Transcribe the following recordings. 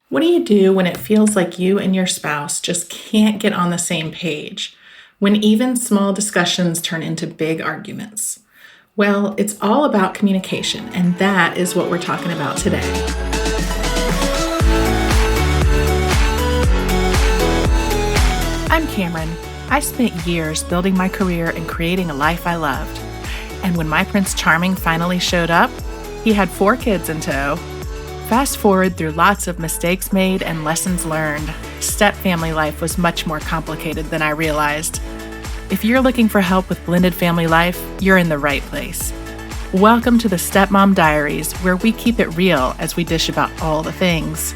What do you do when it feels like you and your spouse just can't get on the same page? When even small discussions turn into big arguments? Well, it's all about communication, and that is what we're talking about today. I'm Cameron. I spent years building my career and creating a life I loved. And when my Prince Charming finally showed up, he had 4 kids in tow. Fast forward through lots of mistakes made and lessons learned, step-family life was much more complicated than I realized. If you're looking for help with blended family life, you're in the right place. Welcome to the Stepmom Diaries, where we keep it real as we dish about all the things.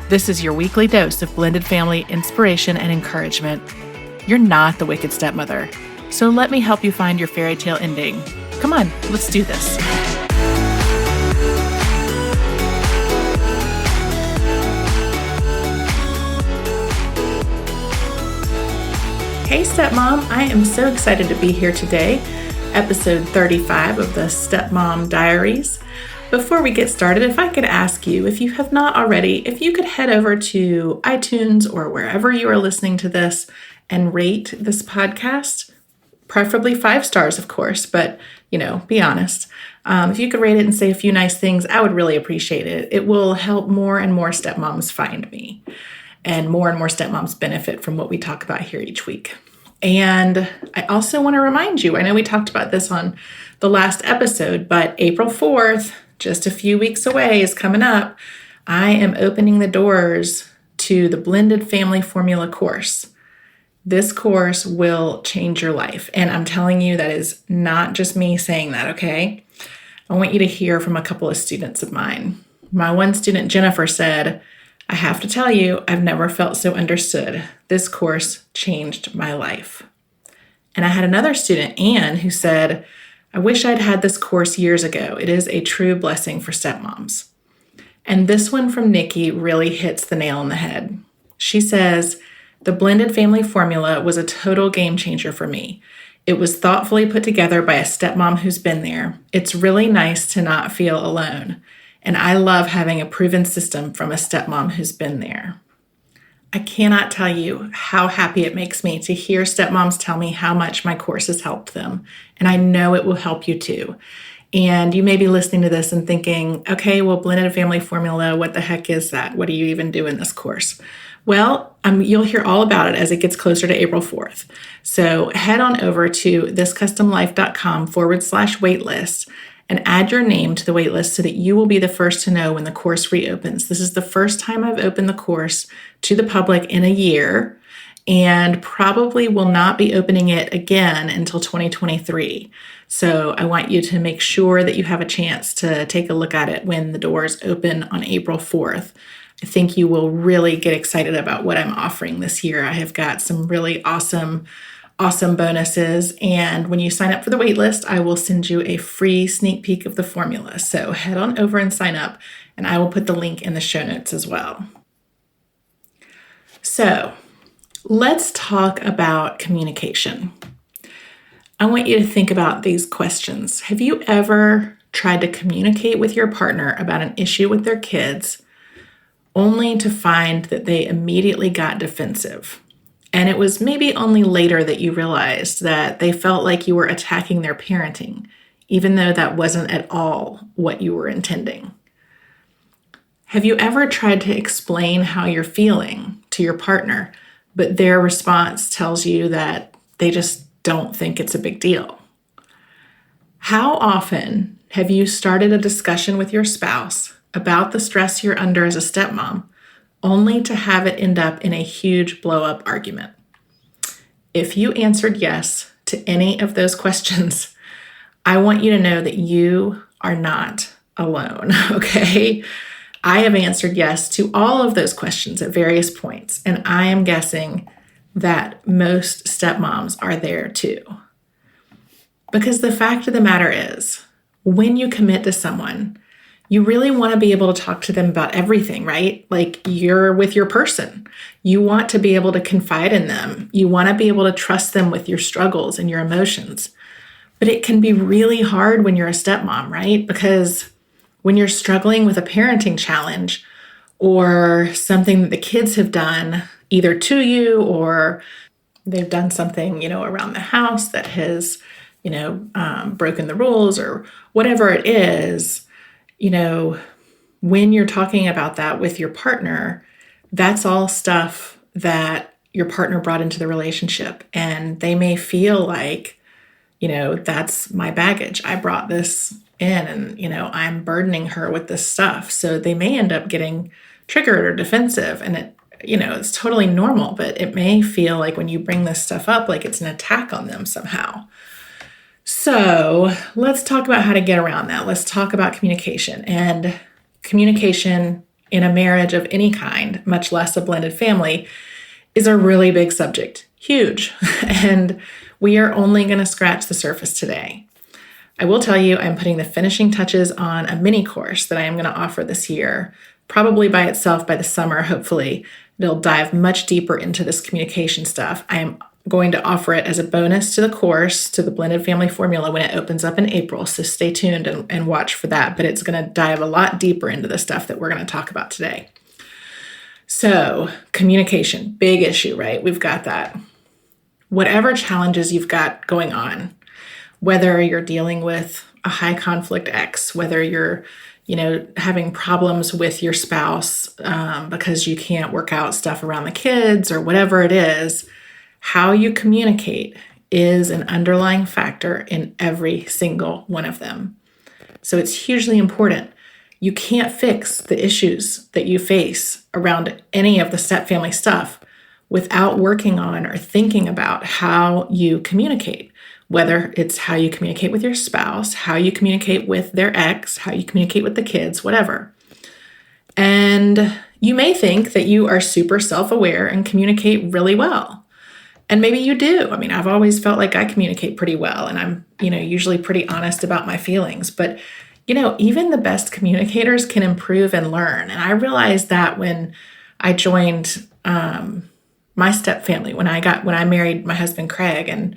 This is your weekly dose of blended family inspiration and encouragement. You're not the wicked stepmother, so let me help you find your fairy tale ending. Come on, let's do this. Hey stepmom, I am so excited to be here today, episode 35 of the Stepmom Diaries. Before we get started, if I could ask you, if you have not already, if you could head over to iTunes or wherever you are listening to this and rate this podcast, preferably 5 stars, of course, but, be honest. If you could rate it and say a few nice things, I would really appreciate it. It will help more and more stepmoms find me. And more stepmoms benefit from what we talk about here each week. And I also want to remind you, I know we talked about this on the last episode, but April 4th, just a few weeks away, is coming up. I am opening the doors to the Blended Family Formula course. This course will change your life. And I'm telling you, that is not just me saying that, okay? I want you to hear from a couple of students of mine. My one student, Jennifer, said, I have to tell you, I've never felt so understood. This course changed my life. And I had another student, Anne, who said, I wish I'd had this course years ago. It is a true blessing for stepmoms. And this one from Nikki really hits the nail on the head. She says, the Blended Family Formula was a total game changer for me. It was thoughtfully put together by a stepmom who's been there. It's really nice to not feel alone. And I love having a proven system from a stepmom who's been there. I cannot tell you how happy it makes me to hear stepmoms tell me how much my course has helped them. And I know it will help you too. And you may be listening to this and thinking, okay, well, Blended Family Formula, what the heck is that? What do you even do in this course? Well, you'll hear all about it as it gets closer to April 4th. So head on over to thiscustomlife.com/waitlist and add your name to the waitlist so that you will be the first to know when the course reopens. This is the first time I've opened the course to the public in a year and probably will not be opening it again until 2023. So I want you to make sure that you have a chance to take a look at it when the doors open on April 4th. I think you will really get excited about what I'm offering this year. I have got some really awesome bonuses. And when you sign up for the waitlist, I will send you a free sneak peek of the formula. So head on over and sign up, and I will put the link in the show notes as well. So let's talk about communication. I want you to think about these questions. Have you ever tried to communicate with your partner about an issue with their kids only to find that they immediately got defensive? And it was maybe only later that you realized that they felt like you were attacking their parenting, even though that wasn't at all what you were intending. Have you ever tried to explain how you're feeling to your partner, but their response tells you that they just don't think it's a big deal? How often have you started a discussion with your spouse about the stress you're under as a stepmom, only to have it end up in a huge blow-up argument? If you answered yes to any of those questions, I want you to know that you are not alone, okay? I have answered yes to all of those questions at various points, and I am guessing that most stepmoms are there too. Because the fact of the matter is, when you commit to someone, you really want to be able to talk to them about everything, right? Like you're with your person. You want to be able to confide in them. You want to be able to trust them with your struggles and your emotions. But it can be really hard when you're a stepmom, right? Because when you're struggling with a parenting challenge, or something that the kids have done either to you or they've done something, around the house that has, broken the rules or whatever it is, when you're talking about that with your partner, that's all stuff that your partner brought into the relationship. And they may feel like, that's my baggage. I brought this in and, I'm burdening her with this stuff. So they may end up getting triggered or defensive. And it's totally normal, but it may feel like when you bring this stuff up, like it's an attack on them somehow. So let's talk about how to get around that. Let's talk about communication. And communication in a marriage of any kind, much less a blended family, is a really big subject. Huge. And we are only going to scratch the surface today. I will tell you, I'm putting the finishing touches on a mini course that I am going to offer this year, probably by itself by the summer, hopefully. It'll dive much deeper into this communication stuff. I am going to offer it as a bonus to the course, to the Blended Family Formula when it opens up in April. So stay tuned and watch for that. But it's going to dive a lot deeper into the stuff that we're going to talk about today. So communication, big issue, right? We've got that. Whatever challenges you've got going on, whether you're dealing with a high conflict ex, whether you're having problems with your spouse because you can't work out stuff around the kids or whatever it is, how you communicate is an underlying factor in every single one of them. So it's hugely important. You can't fix the issues that you face around any of the stepfamily stuff without working on or thinking about how you communicate, whether it's how you communicate with your spouse, how you communicate with their ex, how you communicate with the kids, whatever. And you may think that you are super self-aware and communicate really well. And maybe you do. I mean, I've always felt like I communicate pretty well and I'm, usually pretty honest about my feelings. But, even the best communicators can improve and learn. And I realized that when I joined my stepfamily, when I married my husband, Craig, and,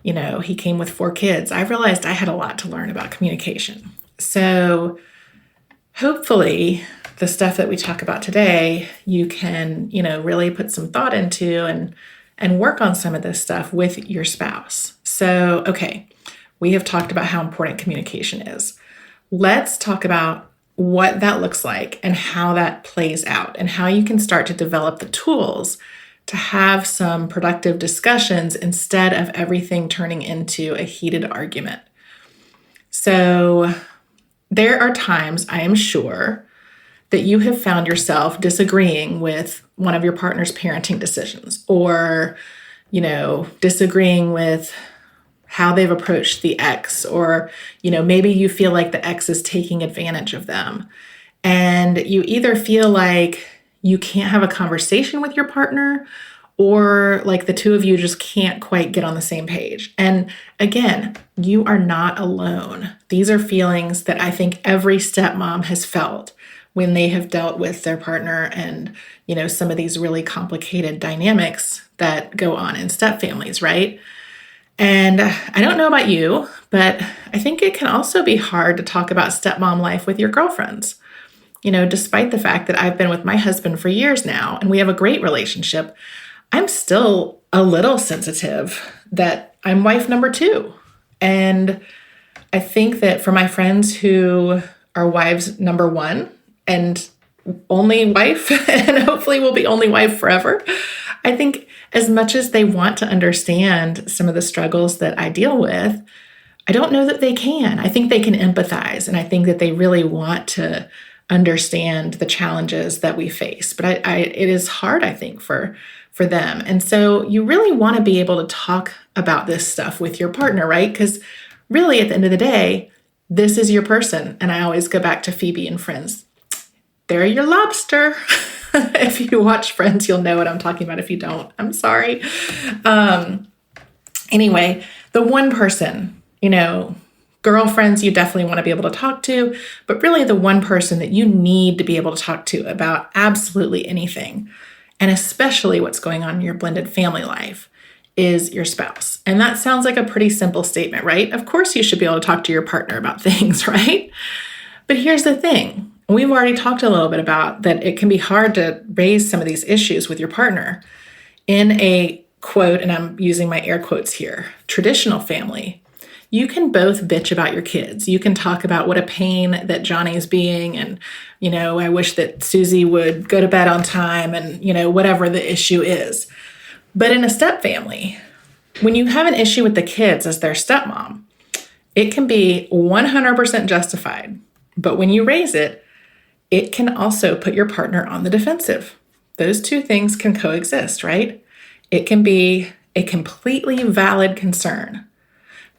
he came with 4 kids, I realized I had a lot to learn about communication. So hopefully the stuff that we talk about today, you can, really put some thought into and work on some of this stuff with your spouse. So, okay, we have talked about how important communication is. Let's talk about what that looks like and how that plays out and how you can start to develop the tools to have some productive discussions instead of everything turning into a heated argument. So there are times, I am sure, that you have found yourself disagreeing with one of your partner's parenting decisions or, disagreeing with how they've approached the ex, or, maybe you feel like the ex is taking advantage of them. And you either feel like you can't have a conversation with your partner or like the two of you just can't quite get on the same page. And again, you are not alone. These are feelings that I think every stepmom has felt when they have dealt with their partner and, some of these really complicated dynamics that go on in stepfamilies, right? And I don't know about you, but I think it can also be hard to talk about stepmom life with your girlfriends. Despite the fact that I've been with my husband for years now and we have a great relationship, I'm still a little sensitive that I'm wife number 2. And I think that for my friends who are wives number 1 and only wife, and hopefully will be only wife forever, I think as much as they want to understand some of the struggles that I deal with, I don't know that they can. I think they can empathize, and I think that they really want to understand the challenges that we face. But it is hard, I think, for them. And so you really want to be able to talk about this stuff with your partner, right? Because really, at the end of the day, this is your person. And I always go back to Phoebe and Friends. They're your lobster. If you watch Friends, you'll know what I'm talking about. If you don't, I'm sorry. Anyway, the one person, girlfriends you definitely want to be able to talk to, but really the one person that you need to be able to talk to about absolutely anything, and especially what's going on in your blended family life, is your spouse. And that sounds like a pretty simple statement, right? Of course you should be able to talk to your partner about things, right? But here's the thing. We've already talked a little bit about that it can be hard to raise some of these issues with your partner. In a quote, and I'm using my air quotes here, traditional family, you can both bitch about your kids. You can talk about what a pain that Johnny's being, and, I wish that Susie would go to bed on time, and, whatever the issue is. But in a step family, when you have an issue with the kids as their stepmom, it can be 100% justified. But when you raise it, it can also put your partner on the defensive. Those two things can coexist, right? It can be a completely valid concern,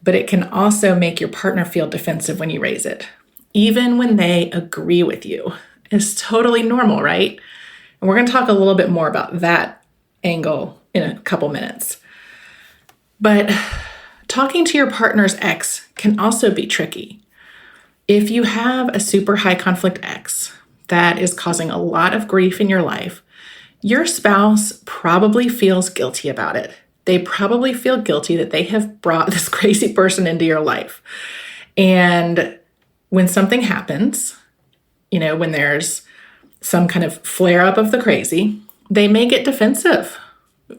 but it can also make your partner feel defensive when you raise it, even when they agree with you. It's totally normal, right? And we're going to talk a little bit more about that angle in a couple minutes. But talking to your partner's ex can also be tricky. If you have a super high conflict ex that is causing a lot of grief in your life, your spouse probably feels guilty about it. They probably feel guilty that they have brought this crazy person into your life. And when something happens, when there's some kind of flare up of the crazy, they may get defensive,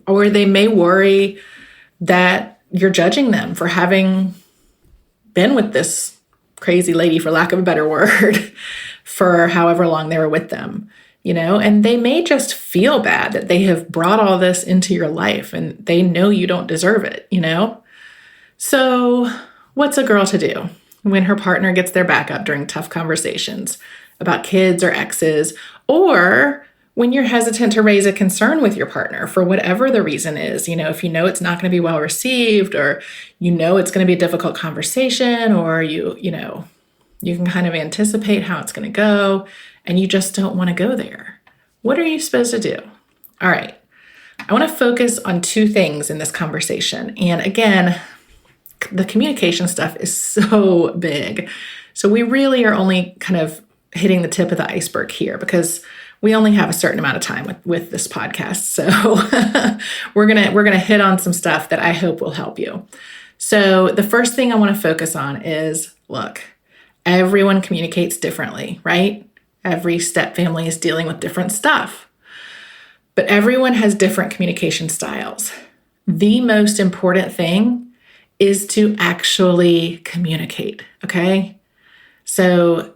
or they may worry that you're judging them for having been with this crazy lady, for lack of a better word, for however long they were with them, and they may just feel bad that they have brought all this into your life and they know you don't deserve it, So what's a girl to do when her partner gets their back up during tough conversations about kids or exes, or when you're hesitant to raise a concern with your partner for whatever the reason is, if you know it's not going to be well received, or it's going to be a difficult conversation, or you can kind of anticipate how it's going to go and you just don't want to go there. What are you supposed to do? All right. I want to focus on two things in this conversation. And again, the communication stuff is so big. So we really are only kind of hitting the tip of the iceberg here, because we only have a certain amount of time with this podcast. So we're gonna hit on some stuff that I hope will help you. So the first thing I want to focus on is, look, everyone communicates differently, right? Every step family is dealing with different stuff, but everyone has different communication styles. The most important thing is to actually communicate, okay? So,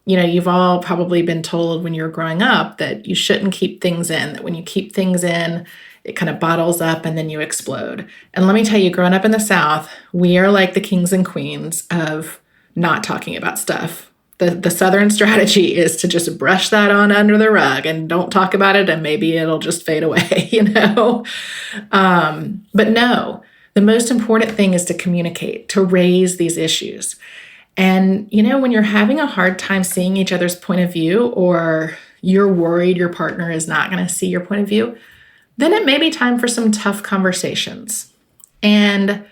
you've all probably been told when you're growing up that you shouldn't keep things in, that when you keep things in, it kind of bottles up and then you explode. And let me tell you, growing up in the South, we are like the kings and queens of not talking about stuff. The Southern strategy is to just brush that on under the rug and don't talk about it, and maybe it'll just fade away, But no, the most important thing is to communicate, to raise these issues. And, when you're having a hard time seeing each other's point of view, or you're worried your partner is not going to see your point of view, then it may be time for some tough conversations. And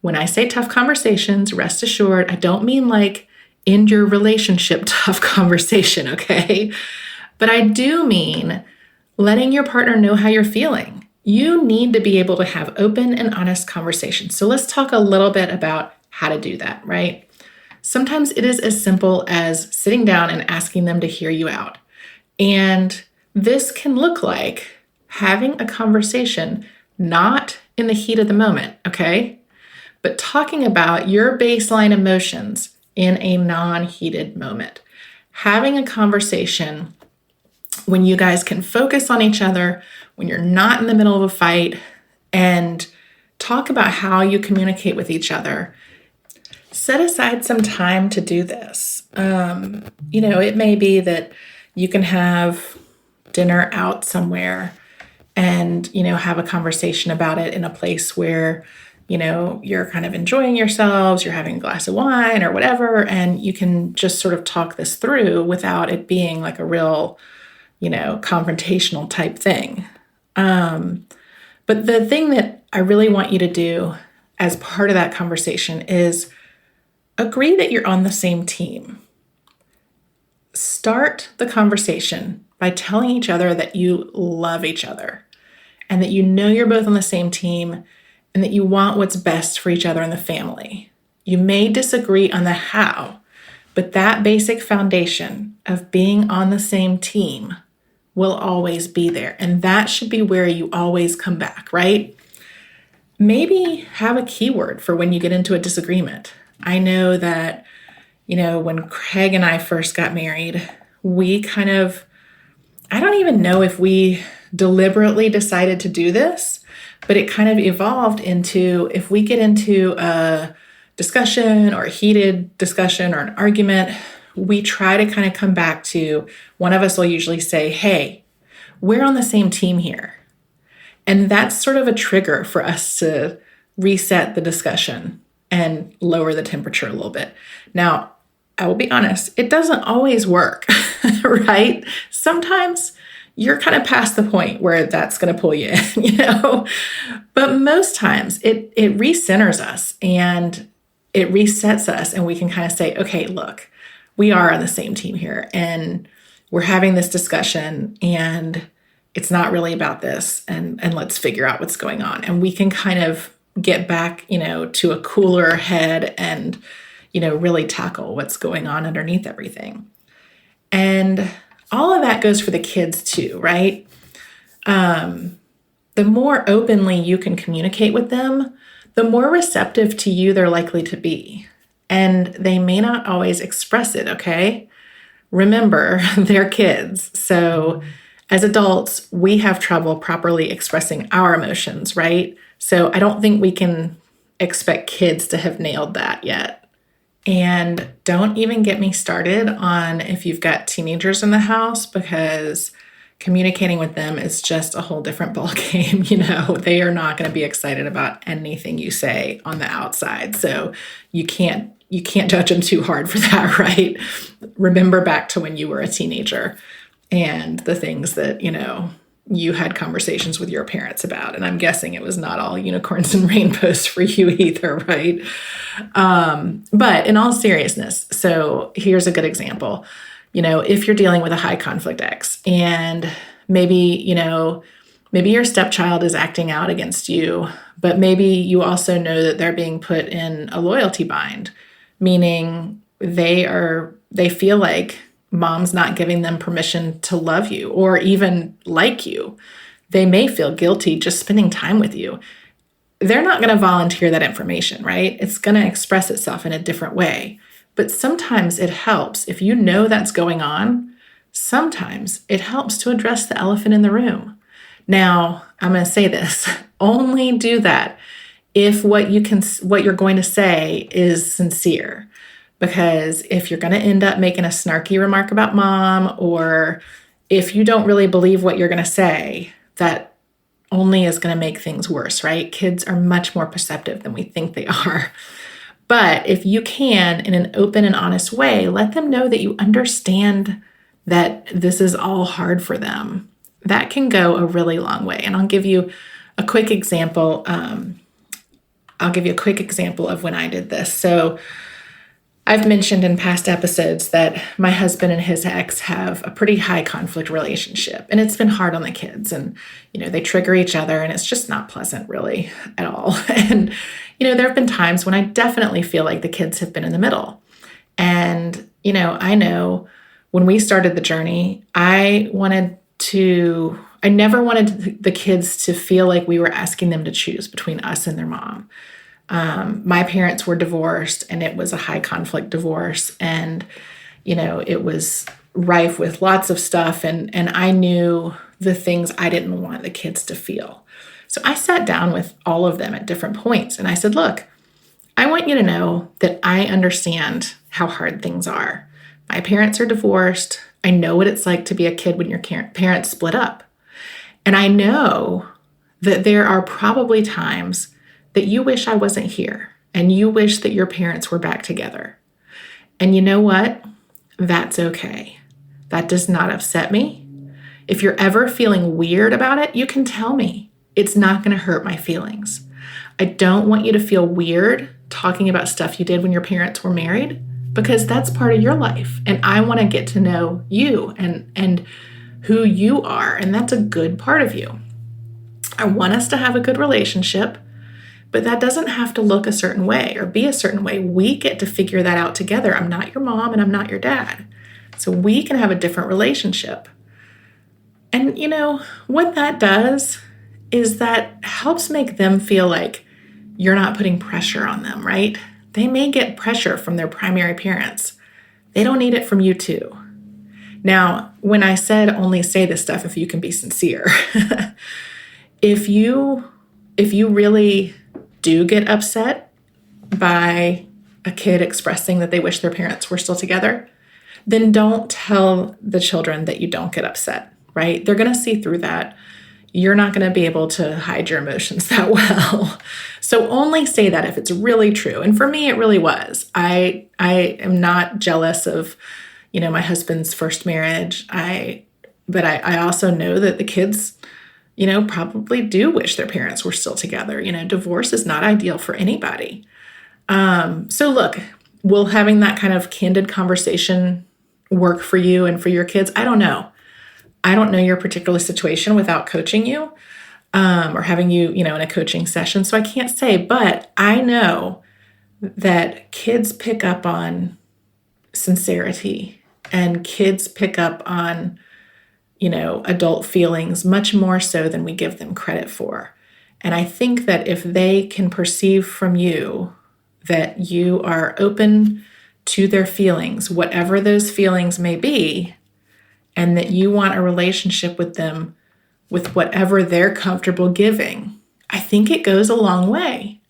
when I say tough conversations, rest assured, I don't mean like end your relationship tough conversation, okay? But I do mean letting your partner know how you're feeling. You need to be able to have open and honest conversations. So let's talk a little bit about how to do that, right? Sometimes it is as simple as sitting down and asking them to hear you out. And this can look like having a conversation, not in the heat of the moment, okay? But talking about your baseline emotions in a non-heated moment. Having a conversation when you guys can focus on each other, when you're not in the middle of a fight, and talk about how you communicate with each other. Set aside some time to do this. It may be that you can have dinner out somewhere and, have a conversation about it in a place where, you're kind of enjoying yourselves, you're having a glass of wine or whatever, and you can just sort of talk this through without it being like a real, confrontational type thing. But the thing that I really want you to do as part of that conversation is agree that you're on the same team. Start the conversation by telling each other that you love each other and that you're both on the same team and that you want what's best for each other and the family. You may disagree on the how, But that basic foundation of being on the same team will always be there. And that should be where you always come back, right? Maybe have a keyword for when you get into a disagreement. I know that, when Craig and I first got married, we I don't even know if we deliberately decided to do this, but it kind of evolved into, if we get into a discussion or a heated discussion or an argument, we try to kind of come back to, one of us will usually say, hey, we're on the same team here. And that's sort of a trigger for us to reset the discussion and lower the temperature a little bit. Now, I will be honest, it doesn't always work, right? Sometimes you're kind of past the point where that's going to pull you in, But most times it recenters us and it resets us, and we can kind of say, okay, look, we are on the same team here and we're having this discussion and it's not really about this, and let's figure out what's going on. And we can kind of get back, to a cooler head and, really tackle what's going on underneath everything. And all of that goes for the kids too, right? The more openly you can communicate with them, the more receptive to you they're likely to be. And they may not always express it, okay? Remember, they're kids. So as adults, we have trouble properly expressing our emotions, right? So I don't think we can expect kids to have nailed that yet. And don't even get me started on if you've got teenagers in the house, because communicating with them is just a whole different ballgame. They are not going to be excited about anything you say on the outside. So you can't judge them too hard for that, right? Remember back to when you were a teenager and the things that, you had conversations with your parents about. And I'm guessing it was not all unicorns and rainbows for you either, right? But in all seriousness, so here's a good example. If you're dealing with a high conflict ex and maybe your stepchild is acting out against you, but maybe you also know that they're being put in a loyalty bind, meaning they feel like mom's not giving them permission to love you or even like you. They may feel guilty just spending time with you. They're not going to volunteer that information, right? It's going to express itself in a different way. But sometimes it helps. If you know that's going on, sometimes it helps to address the elephant in the room. Now, I'm going to say this, only do that if what you're going to say is sincere. Because if you're going to end up making a snarky remark about mom, or if you don't really believe what you're going to say, that only is going to make things worse, right? Kids are much more perceptive than we think they are. But if you can, in an open and honest way, let them know that you understand that this is all hard for them. That can go a really long way. And I'll give you a quick example. Of when I did this. So I've mentioned in past episodes that my husband and his ex have a pretty high conflict relationship, and it's been hard on the kids, and, they trigger each other, and it's just not pleasant really at all. And, there have been times when I definitely feel like the kids have been in the middle. And, I know when we started the journey, I never wanted the kids to feel like we were asking them to choose between us and their mom. My parents were divorced, and it was a high conflict divorce, and, it was rife with lots of stuff. And I knew the things I didn't want the kids to feel. So I sat down with all of them at different points, and I said, look, I want you to know that I understand how hard things are. My parents are divorced. I know what it's like to be a kid when your parents split up. And I know that there are probably times that you wish I wasn't here, and you wish that your parents were back together. And you know what? That's okay. That does not upset me. If you're ever feeling weird about it, you can tell me. It's not going to hurt my feelings. I don't want you to feel weird talking about stuff you did when your parents were married, because that's part of your life. And I want to get to know you and who you are. And that's a good part of you. I want us to have a good relationship. But that doesn't have to look a certain way or be a certain way. We get to figure that out together. I'm not your mom and I'm not your dad. So we can have a different relationship. And what that does is that helps make them feel like you're not putting pressure on them, right? They may get pressure from their primary parents. They don't need it from you too. Now, when I said only say this stuff if you can be sincere, if you really do get upset by a kid expressing that they wish their parents were still together, then don't tell the children that you don't get upset, right? They're going to see through that. You're not going to be able to hide your emotions that well. So only say that if it's really true. And for me, it really was. I am not jealous of, my husband's first marriage. But I also know that the kids, probably do wish their parents were still together. Divorce is not ideal for anybody. So look, will having that kind of candid conversation work for you and for your kids? I don't know. I don't know your particular situation without coaching you or having you, in a coaching session. So I can't say, but I know that kids pick up on sincerity and kids pick up on, adult feelings much more so than we give them credit for. And I think that if they can perceive from you that you are open to their feelings, whatever those feelings may be, and that you want a relationship with them with whatever they're comfortable giving, I think it goes a long way.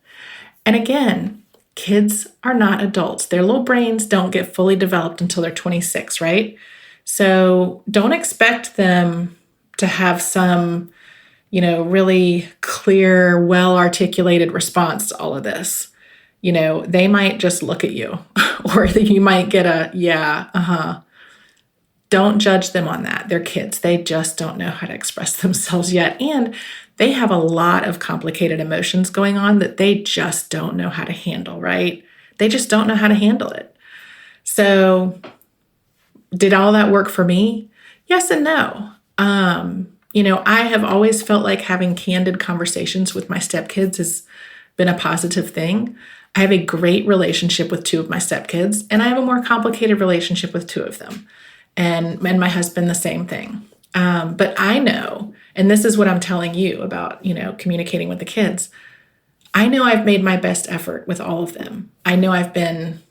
And again, kids are not adults. Their little brains don't get fully developed until they're 26, right? So don't expect them to have some, really clear, well-articulated response to all of this. They might just look at you or you might get a, yeah, uh-huh. Don't judge them on that. They're kids. They just don't know how to express themselves yet. And they have a lot of complicated emotions going on that they just don't know how to handle, right? They just don't know how to handle it. So did all that work for me? Yes and no. I have always felt like having candid conversations with my stepkids has been a positive thing. I have a great relationship with two of my stepkids, and I have a more complicated relationship with two of them. And my husband, the same thing. But I know, and this is what I'm telling you about, communicating with the kids. I know I've made my best effort with all of them. I know I've been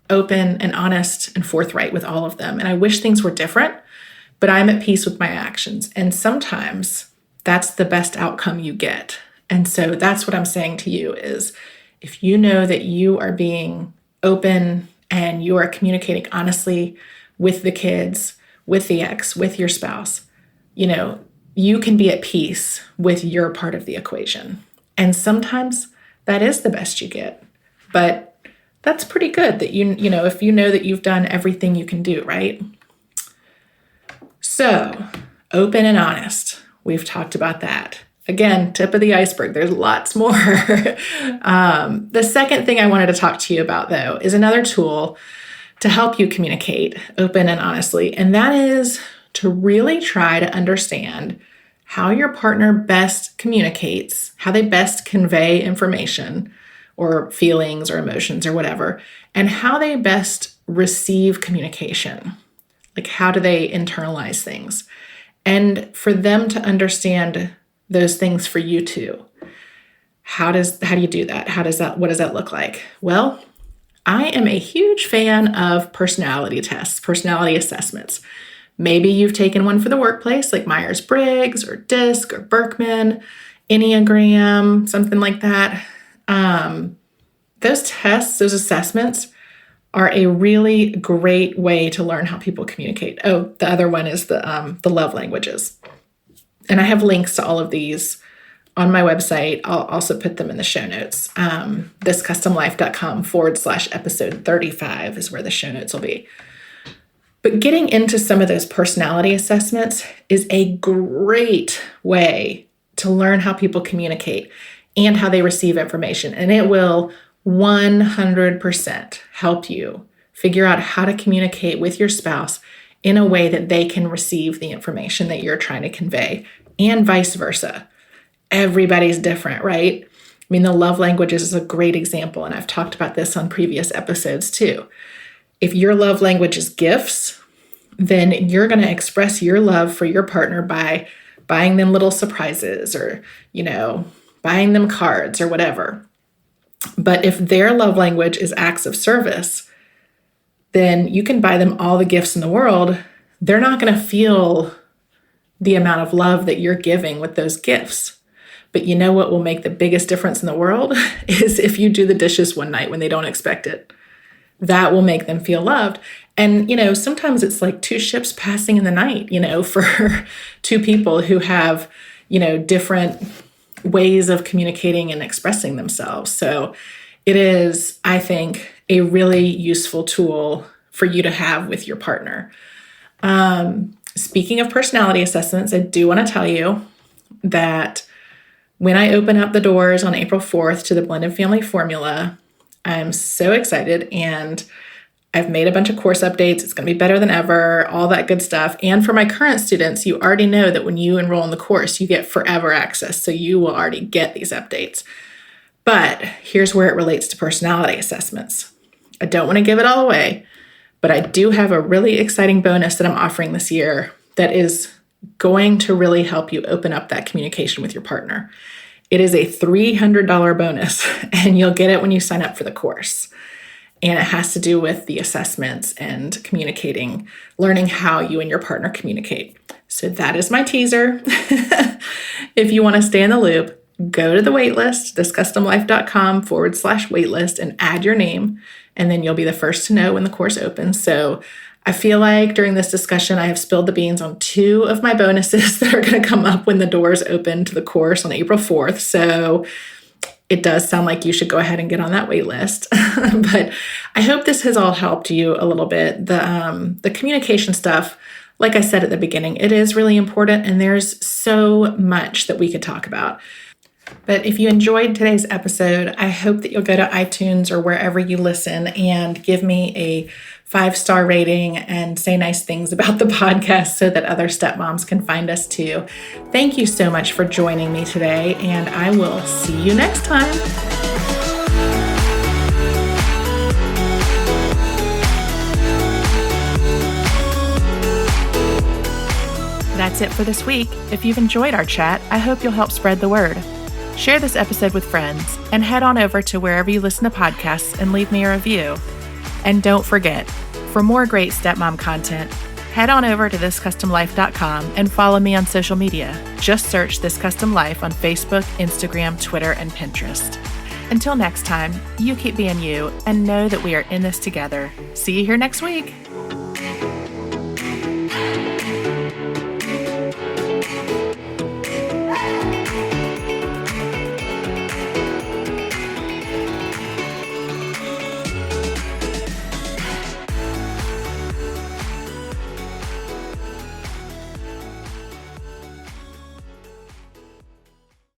open and honest and forthright with all of them. And I wish things were different, but I'm at peace with my actions. And sometimes that's the best outcome you get. And so that's what I'm saying to you is if you know that you are being open and you are communicating honestly with the kids, with the ex, with your spouse, you can be at peace with your part of the equation. And sometimes that is the best you get. But that's pretty good that if you know that you've done everything you can do, right? So, open and honest. We've talked about that. Again, tip of the iceberg. There's lots more. The second thing I wanted to talk to you about, though, is another tool to help you communicate open and honestly. And that is to really try to understand how your partner best communicates, how they best convey information or feelings or emotions or whatever, and how they best receive communication. Like how do they internalize things? And for them to understand those things for you too. How do you do that? What does that look like? Well, I am a huge fan of personality tests, personality assessments. Maybe you've taken one for the workplace, like Myers-Briggs or DISC or Berkman, Enneagram, something like that. Those tests, those assessments are a really great way to learn how people communicate. Oh, the other one is the love languages. And I have links to all of these on my website. I'll also put them in the show notes. thiscustomlife.com/episode 35 is where the show notes will be. But getting into some of those personality assessments is a great way to learn how people communicate and how they receive information. And it will 100% help you figure out how to communicate with your spouse in a way that they can receive the information that you're trying to convey, and vice versa. Everybody's different, right? I mean, the love languages is a great example, and I've talked about this on previous episodes too. If your love language is gifts, then you're going to express your love for your partner by buying them little surprises or, buying them cards or whatever. But if their love language is acts of service, then you can buy them all the gifts in the world. They're not going to feel the amount of love that you're giving with those gifts. But you know what will make the biggest difference in the world is if you do the dishes one night when they don't expect it. That will make them feel loved. And, sometimes it's like two ships passing in the night, for two people who have, different ways of communicating and expressing themselves. So it is, I think, a really useful tool for you to have with your partner. Speaking of personality assessments, I do want to tell you that when I open up the doors on April 4th to the Blended Family Formula, I'm so excited, and I've made a bunch of course updates. It's going to be better than ever, all that good stuff. And for my current students, you already know that when you enroll in the course, you get forever access. So you will already get these updates. But here's where it relates to personality assessments. I don't want to give it all away, but I do have a really exciting bonus that I'm offering this year that is going to really help you open up that communication with your partner. It is a $300 bonus, and you'll get it when you sign up for the course. And it has to do with the assessments and communicating, learning how you and your partner communicate. So that is my teaser. If you want to stay in the loop, go to the waitlist, thiscustomlife.com/waitlist, and add your name. And then you'll be the first to know when the course opens. So I feel like during this discussion, I have spilled the beans on 2 of my bonuses that are going to come up when the doors open to the course on April 4th. So it does sound like you should go ahead and get on that wait list. But I hope this has all helped you a little bit. The communication stuff, like I said at the beginning, it is really important, and there's so much that we could talk about. But if you enjoyed today's episode, I hope that you'll go to iTunes or wherever you listen and give me a 5-star rating and say nice things about the podcast so that other stepmoms can find us too. Thank you so much for joining me today, and I will see you next time. That's it for this week. If you've enjoyed our chat, I hope you'll help spread the word. Share this episode with friends, and head on over to wherever you listen to podcasts and leave me a review. And don't forget, for more great stepmom content, head on over to thiscustomlife.com and follow me on social media. Just search This Custom Life on Facebook, Instagram, Twitter, and Pinterest. Until next time, you keep being you and know that we are in this together. See you here next week.